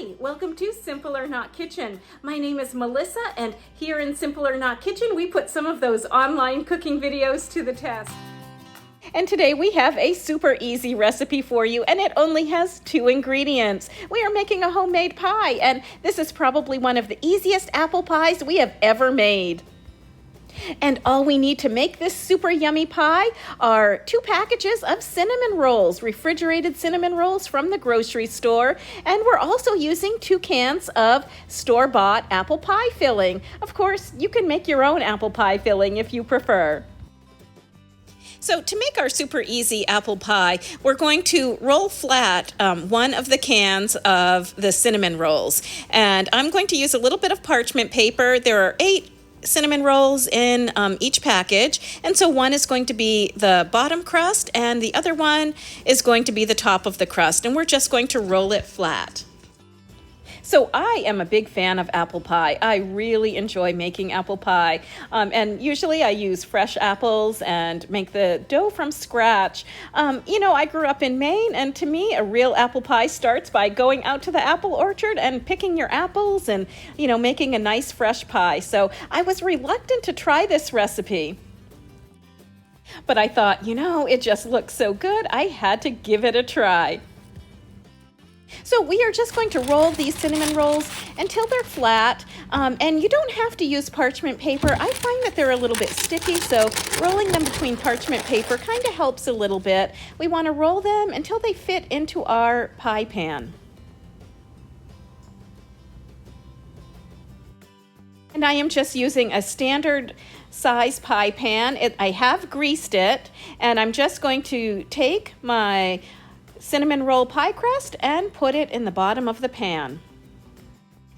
Hi, welcome to Simple or Not Kitchen. My name is Melissa, and here in Simple or Not Kitchen, we put some of those online cooking videos to the test. And today we have a super easy recipe for you, and it only has 2 ingredients. We are making a homemade pie, and this is probably one of the easiest apple pies we have ever made. And all we need to make this super yummy pie are 2 packages of cinnamon rolls, refrigerated cinnamon rolls from the grocery store. And we're also using 2 cans of store-bought apple pie filling. Of course, you can make your own apple pie filling if you prefer. So to make our super easy apple pie, we're going to roll flat one of the cans of the cinnamon rolls. And I'm going to use a little bit of parchment paper. There are 8 cinnamon rolls in each package, and so one is going to be the bottom crust and the other one is going to be the top of the crust, and we're just going to roll it flat. So I am a big fan of apple pie. I really enjoy making apple pie, and usually I use fresh apples and make the dough from scratch. I grew up in Maine, and to me, a real apple pie starts by going out to the apple orchard and picking your apples and, making a nice fresh pie. So I was reluctant to try this recipe. But I thought, it just looks so good, I had to give it a try. So we are just going to roll these cinnamon rolls until they're flat, and you don't have to use parchment paper. I find that they're a little bit sticky, so rolling them between parchment paper kind of helps a little bit. We want to roll them until they fit into our pie pan. And I am just using a standard size pie pan. I have greased it, and I'm just going to take my cinnamon roll pie crust and put it in the bottom of the pan.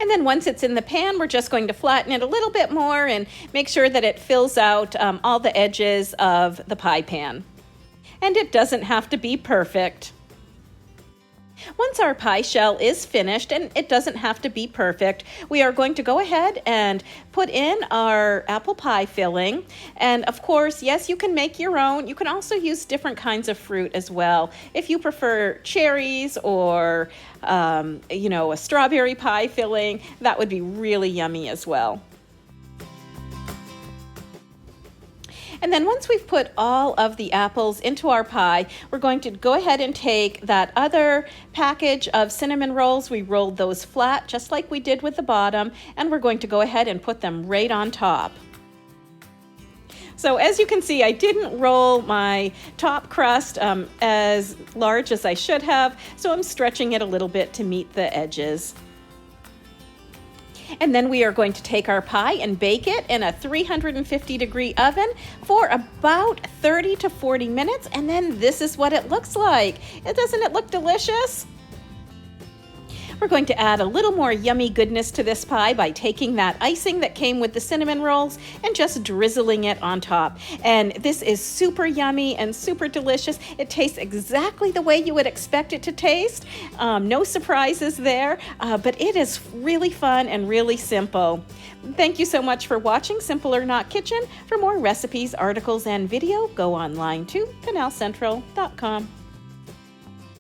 And then once it's in the pan, we're just going to flatten it a little bit more and make sure that it fills out all the edges of the pie pan. And it doesn't have to be perfect. Once our pie shell is finished, and it doesn't have to be perfect, we are going to go ahead and put in our apple pie filling. And of course, yes, you can make your own. You can also use different kinds of fruit as well. If you prefer cherries or, a strawberry pie filling, that would be really yummy as well. And then once we've put all of the apples into our pie, we're going to go ahead and take that other package of cinnamon rolls. We rolled those flat just like we did with the bottom, and we're going to go ahead and put them right on top. So as you can see, I didn't roll my top crust as large as I should have, so I'm stretching it a little bit to meet the edges. And then we are going to take our pie and bake it in a 350-degree oven for about 30 to 40 minutes, and then this is what it looks like. Doesn't it look delicious? We're going to add a little more yummy goodness to this pie by taking that icing that came with the cinnamon rolls and just drizzling it on top. And this is super yummy and super delicious. It tastes exactly the way you would expect it to taste. No surprises there, but it is really fun and really simple. Thank you so much for watching Simple or Not Kitchen. For more recipes, articles, and video, go online to canalcentral.com.